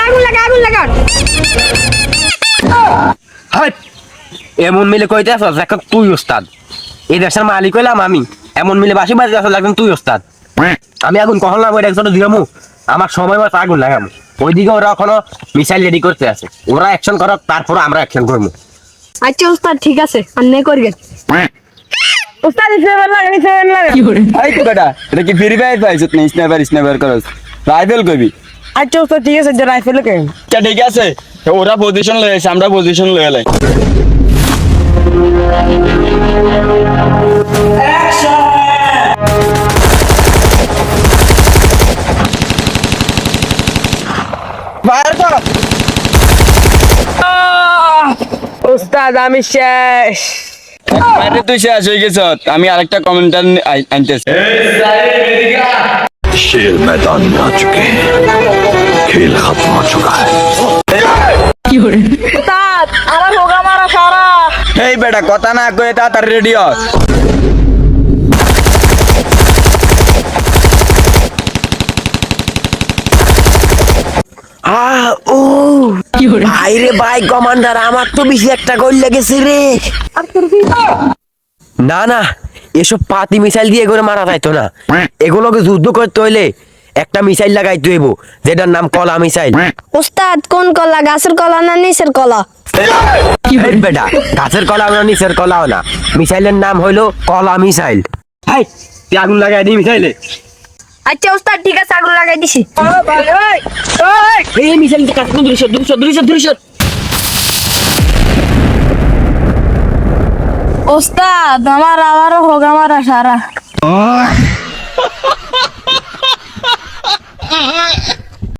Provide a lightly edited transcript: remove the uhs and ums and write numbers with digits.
আগুন লাগা হাট এমন মিলে কইতে আসছ এক তুই ওস্তাদ এই দেশের মালিক হইলাম আমি এমন মিলে বাসি বাজে আসল একদম তুই ওস্তাদ আমি আগুন কখন লাগবো এটা একজন দিলামু আমার সময় মতো আগুন লাগামু ওইদিকে ওরা এখনো মিসাইল রেডি করতে আছে ওরা অ্যাকশন করক তারপর আমরা অ্যাকশন করবো আচ্ছা ওস্তাদ ঠিক আছে আর নে করবেন ওস্তাদ সেভেন লাগা আই তো বেটা এটা কি ফ্রি ফায়ার পাইছ না স্নাইপার করস রাইফেল কইবি আচ্ছা ওস্তাদ ঠিক আছে যে রাইফেল কে আচ্ছা ঠিক আছে ওরা পজিশন লয়ে আছে আমরা পজিশন লয়ে লাই ফায়ার কর ওস্তাদ আমি শেষ আরে তুই শেষ হয়ে গেছ আমি আরেকটা কমেন্টার আনতেছি शेर मैदान में आ चुके हैं खेल खत्म हो चुका है ওস্তাদ আমার হোগা মারা সারা এই বেটা কথা না কয়ে তাড়াতাড়ি রেডি হ আইরে ভাই কমান্ডার আমার তো বেশি একটা গোল লেগেছে রে না না এসব পাতি মিসাইল দিয়ে করে মারা যাইতো না এগুলোকে যুদ্ধ করতে হইলে একটা মিসাইল লাগাইতে হইব যেটার নাম কলা মিসাইল ওস্তাদ কোন কলা গাছের কলা না নিচের কলা এই বেটা গাছের কলাও না নিচের কলাও না মিসাইলের নাম হইলো কলা মিসাইল হাই তুই আগুন লাগাই দি মিসাইলে আচ্ছা ওস্তাদ ঠিক আছে আগুন লাগাই দিছি এই মিসাইল কাজ দুরিশ ওস্তাদ আমার আবারও হোগা মারা সারা